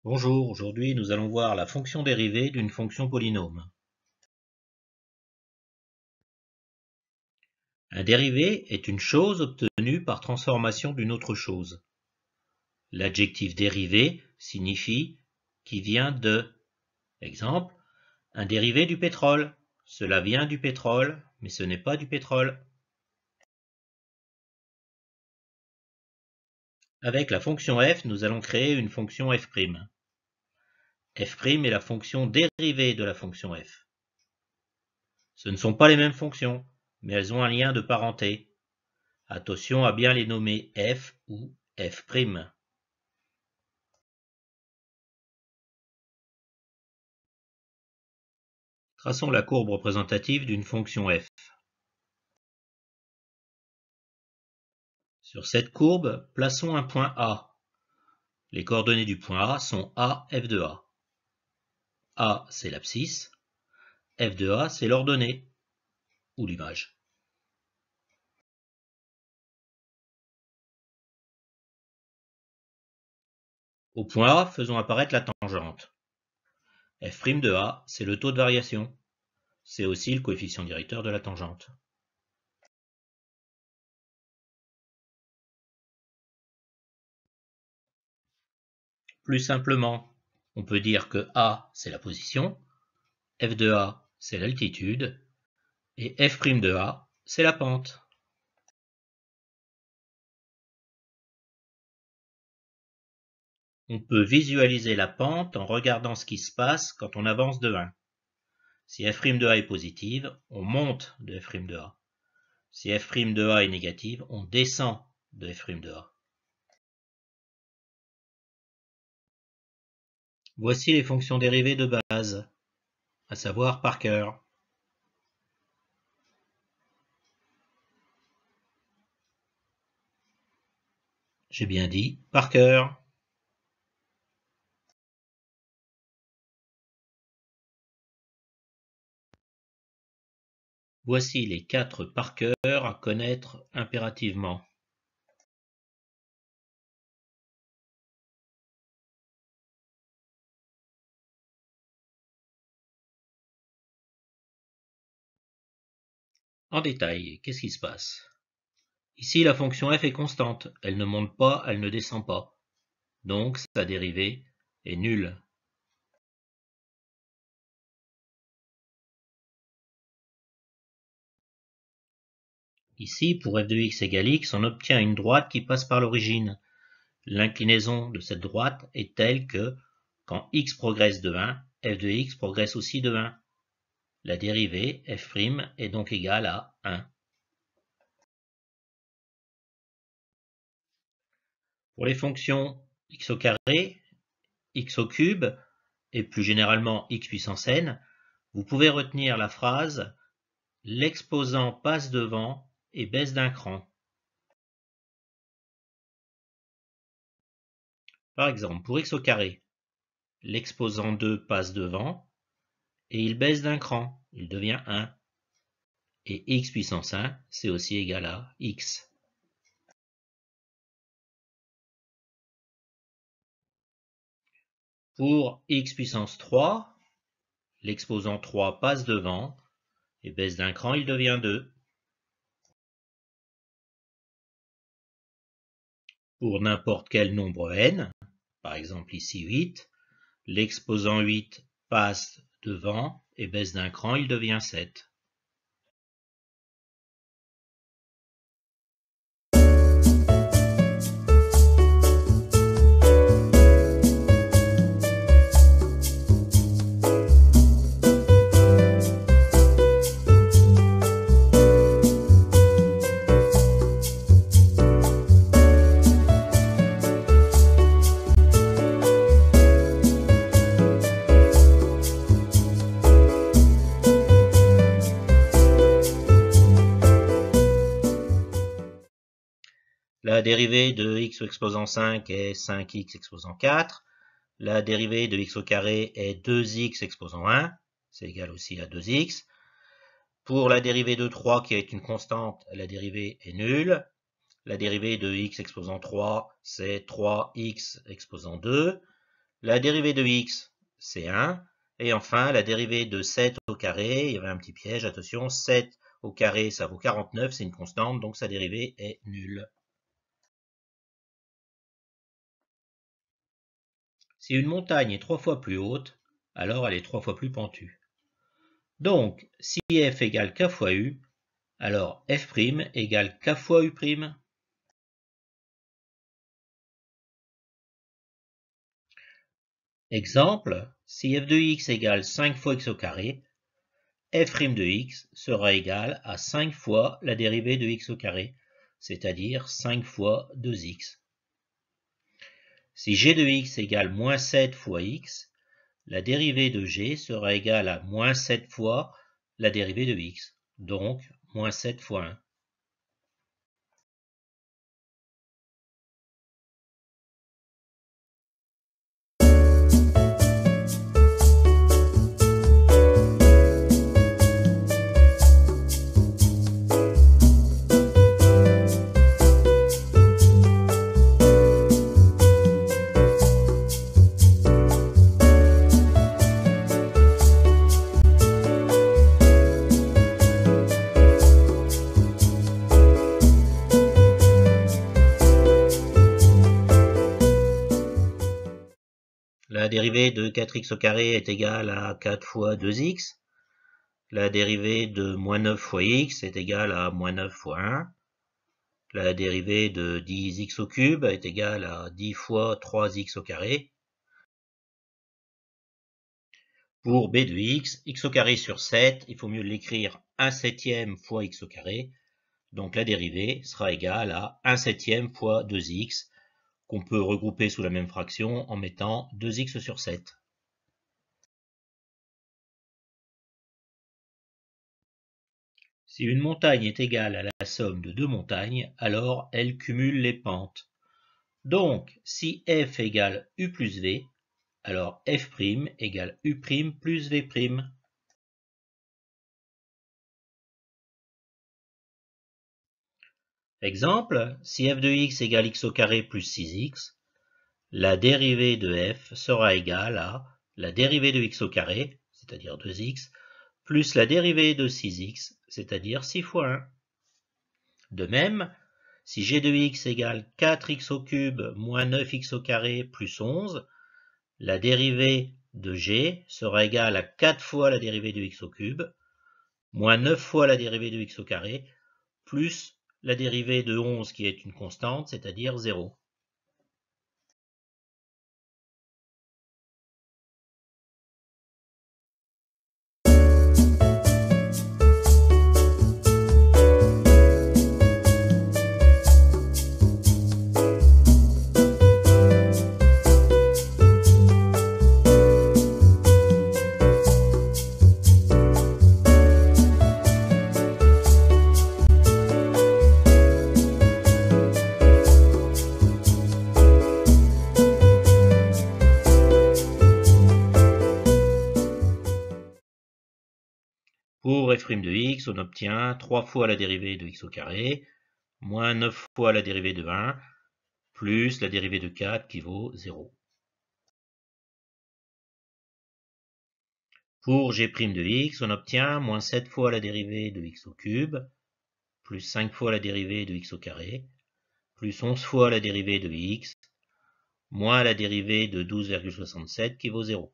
Bonjour, aujourd'hui nous allons voir la fonction dérivée d'une fonction polynôme. Un dérivé est une chose obtenue par transformation d'une autre chose. L'adjectif dérivé signifie qui vient de. Exemple, un dérivé du pétrole. Cela vient du pétrole, mais ce n'est pas du pétrole. Avec la fonction f, nous allons créer une fonction f'. f' est la fonction dérivée de la fonction f. Ce ne sont pas les mêmes fonctions, mais elles ont un lien de parenté. Attention à bien les nommer f ou f'. Traçons la courbe représentative d'une fonction f. Sur cette courbe, plaçons un point A. Les coordonnées du point A sont A, f de A. A, c'est l'abscisse. F de A, c'est l'ordonnée, ou l'image. Au point A, faisons apparaître la tangente. F' de A, c'est le taux de variation. C'est aussi le coefficient directeur de la tangente. Plus simplement, on peut dire que A, c'est la position, f de A, c'est l'altitude, et f' de A, c'est la pente. On peut visualiser la pente en regardant ce qui se passe quand on avance de 1. Si f' de A est positive, on monte de f' de A. Si f' de A est négative, on descend de f' de A. Voici les fonctions dérivées de base, à savoir par cœur. J'ai bien dit par cœur. Voici les 4 par cœur à connaître impérativement. En détail, qu'est-ce qui se passe? Ici, la fonction f est constante. Elle ne monte pas, elle ne descend pas. Donc, sa dérivée est nulle. Ici, pour f de x égale x, on obtient une droite qui passe par l'origine. L'inclinaison de cette droite est telle que, quand x progresse de 1, f de x progresse aussi de 1. La dérivée f' est donc égale à 1. Pour les fonctions x au carré, x au cube, et plus généralement x puissance n, vous pouvez retenir la phrase « L'exposant passe devant et baisse d'un cran ». Par exemple, pour x au carré, l'exposant 2 passe devant et il baisse d'un cran, il devient 1. Et x puissance 1, c'est aussi égal à x. Pour x puissance 3, l'exposant 3 passe devant et baisse d'un cran, il devient 2. Pour n'importe quel nombre n, par exemple ici 8, l'exposant 8 passe devant et baisse d'un cran, il devient 7. La dérivée de x exposant 5 est 5x exposant 4. La dérivée de x au carré est 2x exposant 1. C'est égal aussi à 2x. Pour la dérivée de 3 qui est une constante, la dérivée est nulle. La dérivée de x exposant 3, c'est 3x exposant 2. La dérivée de x, c'est 1. Et enfin, la dérivée de 7 au carré, il y avait un petit piège, attention, 7 au carré, ça vaut 49, c'est une constante, donc sa dérivée est nulle. Si une montagne est 3 fois plus haute, alors elle est 3 fois plus pentue. Donc, si f égale k fois u, alors f' égale k fois u'. Exemple, si f de x égale 5 fois x au carré, f' de x sera égal à 5 fois la dérivée de x au carré, c'est-à-dire 5 fois 2x. Si g de x égale moins 7 fois x, la dérivée de g sera égale à moins 7 fois la dérivée de x, donc moins 7 fois 1. La dérivée de 4x au carré est égale à 4 fois 2x. La dérivée de moins 9 fois x est égale à moins 9 fois 1. La dérivée de 10x au cube est égale à 10 fois 3x au carré. Pour b de x au carré sur 7, il faut mieux l'écrire 1/7 fois x au carré. Donc la dérivée sera égale à 1/7 fois 2x, qu'on peut regrouper sous la même fraction en mettant 2x sur 7. Si une montagne est égale à la somme de deux montagnes, alors elle cumule les pentes. Donc, si f égale u plus v, alors f' égale u' plus v'. Exemple, si f de x égale x au carré plus 6x, la dérivée de f sera égale à la dérivée de x au carré, c'est-à-dire 2x, plus la dérivée de 6x, c'est-à-dire 6 fois 1. De même, si g de x égale 4x au cube moins 9x au carré plus 11, la dérivée de g sera égale à 4 fois la dérivée de x au cube, moins 9 fois la dérivée de x au carré, plus la dérivée de 11 qui est une constante, c'est-à-dire 0. Pour f' de x, on obtient 3 fois la dérivée de x au carré, moins 9 fois la dérivée de 1, plus la dérivée de 4 qui vaut 0. Pour g' de x, on obtient moins 7 fois la dérivée de x au cube, plus 5 fois la dérivée de x au carré, plus 11 fois la dérivée de x, moins la dérivée de 12,67 qui vaut 0.